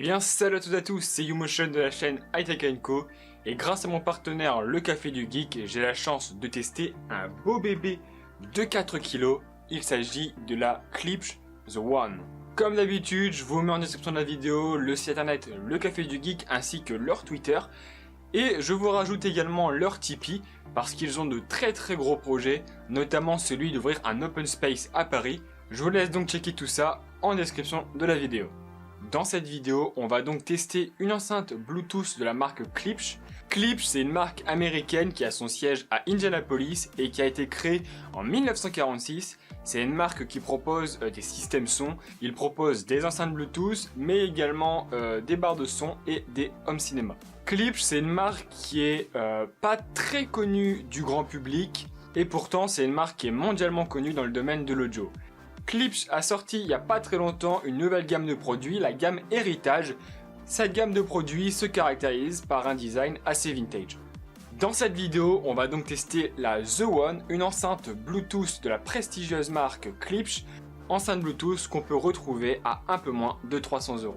bien salut à toutes et à tous, c'est YouMotion de la chaîne Hightech & Co. Et grâce à mon partenaire Le Café du Geek, j'ai la chance de tester un beau bébé de 4 kg. Il s'agit de la Klipsch The One. Comme d'habitude, je vous mets en description de la vidéo le site internet Le Café du Geek ainsi que leur Twitter. Et je vous rajoute également leur Tipeee parce qu'ils ont de très gros projets, notamment celui d'ouvrir un open space à Paris. Je vous laisse donc checker tout ça en description de la vidéo. Dans cette vidéo, on va donc tester une enceinte Bluetooth de la marque Klipsch. Klipsch, c'est une marque américaine qui a son siège à Indianapolis et qui a été créée en 1946. C'est une marque qui propose des systèmes son. Il propose des enceintes Bluetooth, mais également des barres de son et des home cinéma. Klipsch, c'est une marque qui est pas très connue du grand public, et pourtant c'est une marque qui est mondialement connue dans le domaine de l'audio. Klipsch a sorti il n'y a pas très longtemps une nouvelle gamme de produits, la gamme Héritage. Cette gamme de produits se caractérise par un design assez vintage. Dans cette vidéo, on va donc tester la The One, une enceinte Bluetooth de la prestigieuse marque Klipsch, enceinte Bluetooth qu'on peut retrouver à un peu moins de 300 €.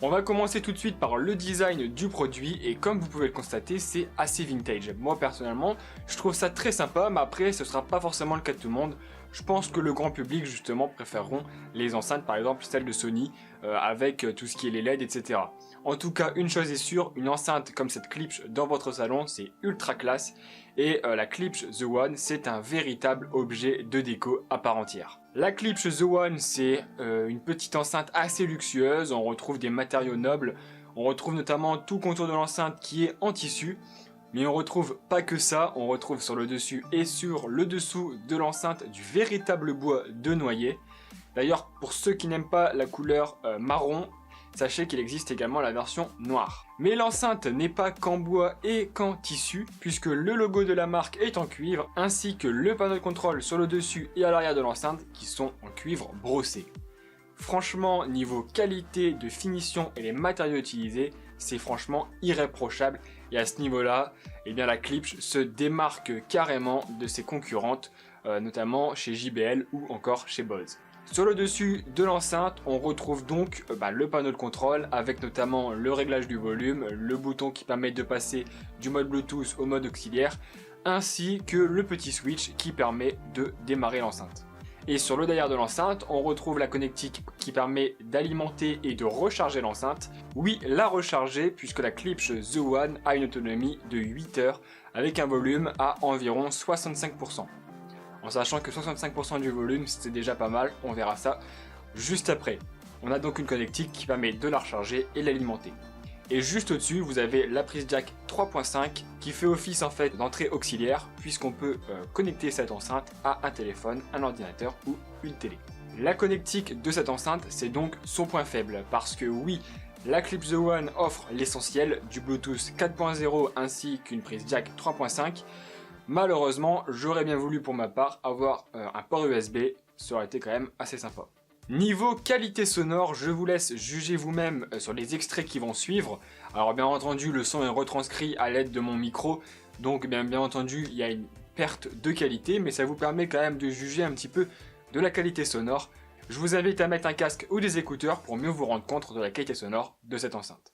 On va commencer tout de suite par le design du produit et comme vous pouvez le constater, c'est assez vintage. Moi personnellement, je trouve ça très sympa, mais après ce sera pas forcément le cas de tout le monde. Je pense que le grand public justement préféreront les enceintes, par exemple celles de Sony, avec tout ce qui est les LED, etc. En tout cas, une chose est sûre, une enceinte comme cette Klipsch dans votre salon, c'est ultra classe. Et la Klipsch The One, c'est un véritable objet de déco à part entière. La Klipsch The One, c'est une petite enceinte assez luxueuse, on retrouve des matériaux nobles, on retrouve notamment tout le contour de l'enceinte qui est en tissu. Mais on retrouve pas que ça, on retrouve sur le dessus et sur le dessous de l'enceinte du véritable bois de noyer. D'ailleurs, pour ceux qui n'aiment pas la couleur marron, sachez qu'il existe également la version noire. Mais l'enceinte n'est pas qu'en bois et qu'en tissu, puisque le logo de la marque est en cuivre, ainsi que le panneau de contrôle sur le dessus et à l'arrière de l'enceinte qui sont en cuivre brossé. Franchement, niveau qualité de finition et les matériaux utilisés, c'est franchement irréprochable. Et à ce niveau-là, eh bien la Klipsch se démarque carrément de ses concurrentes, notamment chez JBL ou encore chez Bose. Sur le dessus de l'enceinte, on retrouve donc le panneau de contrôle avec notamment le réglage du volume, le bouton qui permet de passer du mode Bluetooth au mode auxiliaire, ainsi que le petit switch qui permet de démarrer l'enceinte. Et sur le derrière de l'enceinte, on retrouve la connectique qui permet d'alimenter et de recharger l'enceinte. Oui, la recharger puisque la Klipsch The One a une autonomie de 8 heures avec un volume à environ 65%. En sachant que 65% du volume c'est déjà pas mal, on verra ça juste après. On a donc une connectique qui permet de la recharger et l'alimenter. Et juste au-dessus, vous avez la prise jack 3.5 qui fait office en fait d'entrée auxiliaire puisqu'on peut connecter cette enceinte à un téléphone, un ordinateur ou une télé. La connectique de cette enceinte, c'est donc son point faible parce que oui, la Klipsch The One offre l'essentiel du Bluetooth 4.0 ainsi qu'une prise jack 3.5. Malheureusement, j'aurais bien voulu pour ma part avoir un port USB, ça aurait été quand même assez sympa. Niveau qualité sonore, je vous laisse juger vous-même sur les extraits qui vont suivre. Alors bien entendu, le son est retranscrit à l'aide de mon micro, donc bien entendu, il y a une perte de qualité, mais ça vous permet quand même de juger un petit peu de la qualité sonore. Je vous invite à mettre un casque ou des écouteurs pour mieux vous rendre compte de la qualité sonore de cette enceinte.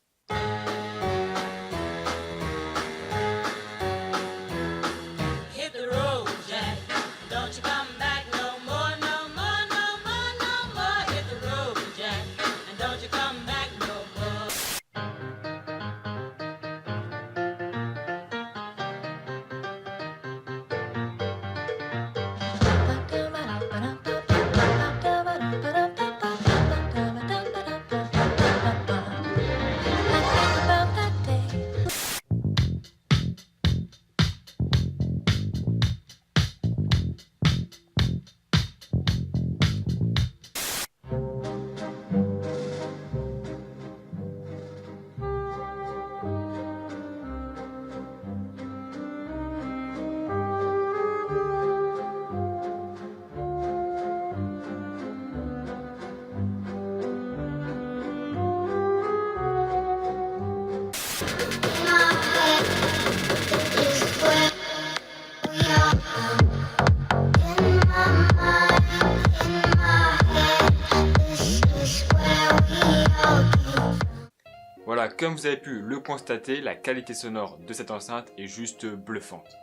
comme vous avez pu le constater, la qualité sonore de cette enceinte est juste bluffante.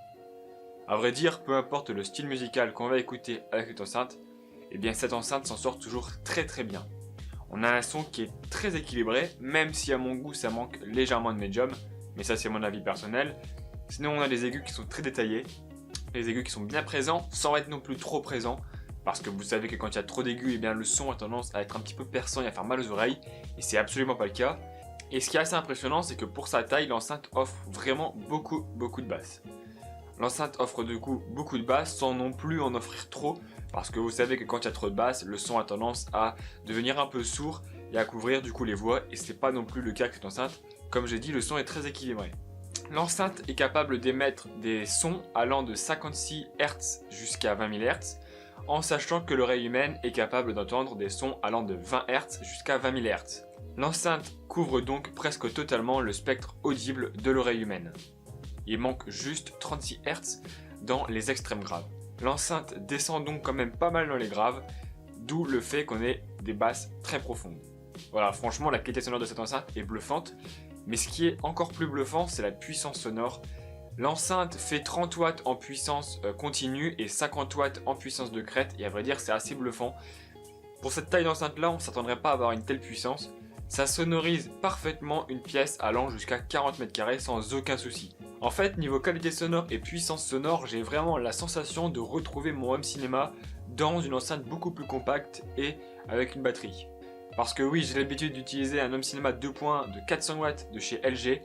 A vrai dire, peu importe le style musical qu'on va écouter avec cette enceinte, eh bien cette enceinte s'en sort toujours très bien. On a un son qui est très équilibré, même si à mon goût ça manque légèrement de médium, mais ça c'est mon avis personnel. Sinon on a des aigus qui sont très détaillés, les aigus qui sont bien présents sans être non plus trop présents, parce que vous savez que quand il y a trop d'aigus, eh bien le son a tendance à être un petit peu perçant et à faire mal aux oreilles, et c'est absolument pas le cas. Et ce qui est assez impressionnant, c'est que pour sa taille, l'enceinte offre vraiment beaucoup de basses. L'enceinte offre du coup beaucoup de basses sans non plus en offrir trop, parce que vous savez que quand il y a trop de basses, le son a tendance à devenir un peu sourd et à couvrir du coup les voix, et c'est pas non plus le cas avec cette enceinte. Comme j'ai dit, le son est très équilibré. L'enceinte est capable d'émettre des sons allant de 56 Hz jusqu'à 20 000 Hz, en sachant que l'oreille humaine est capable d'entendre des sons allant de 20 Hz jusqu'à 20 000 Hz. L'enceinte couvre donc presque totalement le spectre audible de l'oreille humaine. Il manque juste 36 Hz dans les extrêmes graves. L'enceinte descend donc quand même pas mal dans les graves, d'où le fait qu'on ait des basses très profondes. Voilà, franchement la qualité sonore de cette enceinte est bluffante, mais ce qui est encore plus bluffant, c'est la puissance sonore. L'enceinte fait 30 watts en puissance continue et 50 watts en puissance de crête, et à vrai dire c'est assez bluffant. Pour cette taille d'enceinte là, on ne s'attendrait pas à avoir une telle puissance. Ça sonorise parfaitement une pièce allant jusqu'à 40 mètres carrés sans aucun souci. En fait, niveau qualité sonore et puissance sonore, j'ai vraiment la sensation de retrouver mon home cinéma dans une enceinte beaucoup plus compacte et avec une batterie. Parce que oui, j'ai l'habitude d'utiliser un home cinéma 2 points de 400 watts de chez LG,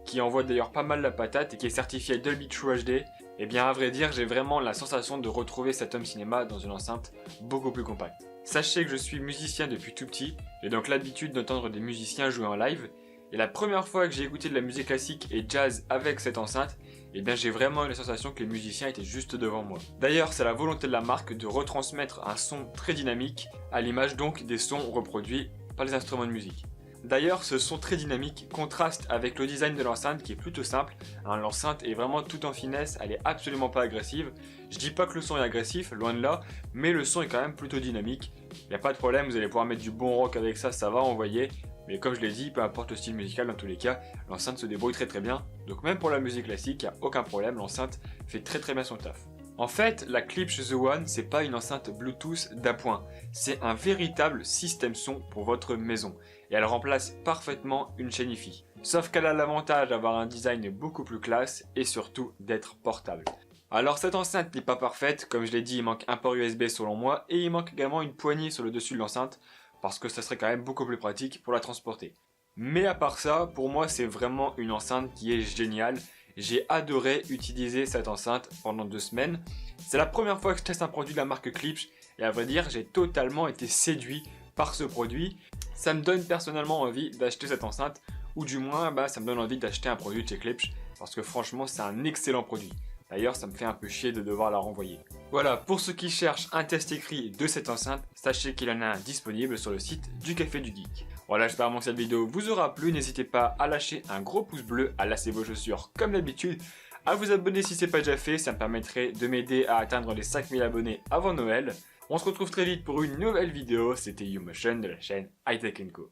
qui envoie d'ailleurs pas mal la patate et qui est certifié Dolby True HD. Et bien à vrai dire, j'ai vraiment la sensation de retrouver cet home cinéma dans une enceinte beaucoup plus compacte. Sachez que je suis musicien depuis tout petit, j'ai donc l'habitude d'entendre des musiciens jouer en live, et la première fois que j'ai écouté de la musique classique et jazz avec cette enceinte, eh bien j'ai vraiment eu la sensation que les musiciens étaient juste devant moi. D'ailleurs, c'est la volonté de la marque de retransmettre un son très dynamique, à l'image donc des sons reproduits par les instruments de musique. D'ailleurs, ce son très dynamique contraste avec le design de l'enceinte qui est plutôt simple. L'enceinte est vraiment tout en finesse, elle est absolument pas agressive. Je dis pas que le son est agressif, loin de là, mais le son est quand même plutôt dynamique. Il n'y a pas de problème, vous allez pouvoir mettre du bon rock avec ça, ça va envoyer. Mais comme je l'ai dit, peu importe le style musical, dans tous les cas, l'enceinte se débrouille très bien. Donc même pour la musique classique, il n'y a aucun problème, l'enceinte fait très bien son taf. En fait, la Klipsch The One, c'est pas une enceinte Bluetooth d'appoint, c'est un véritable système son pour votre maison. Et elle remplace parfaitement une chaîne Hi-Fi. Sauf qu'elle a l'avantage d'avoir un design beaucoup plus classe et surtout d'être portable. Alors cette enceinte n'est pas parfaite, comme je l'ai dit, il manque un port USB selon moi, et il manque également une poignée sur le dessus de l'enceinte, parce que ça serait quand même beaucoup plus pratique pour la transporter. Mais à part ça, pour moi c'est vraiment une enceinte qui est géniale. J'ai adoré utiliser cette enceinte pendant 2 semaines. C'est la première fois que je teste un produit de la marque Klipsch, et à vrai dire j'ai totalement été séduit par ce produit. Ça me donne personnellement envie d'acheter cette enceinte, ou du moins ça me donne envie d'acheter un produit de chez Klipsch, parce que franchement c'est un excellent produit. D'ailleurs ça me fait un peu chier de devoir la renvoyer. Voilà, pour ceux qui cherchent un test écrit de cette enceinte, sachez qu'il y en a un disponible sur le site du Café du Geek. Voilà, j'espère que cette vidéo vous aura plu, n'hésitez pas à lâcher un gros pouce bleu, à lasser vos chaussures comme d'habitude, à vous abonner si ce n'est pas déjà fait, ça me permettrait de m'aider à atteindre les 5000 abonnés avant Noël. On se retrouve très vite pour une nouvelle vidéo, c'était YouMotion de la chaîne High Tech & Co.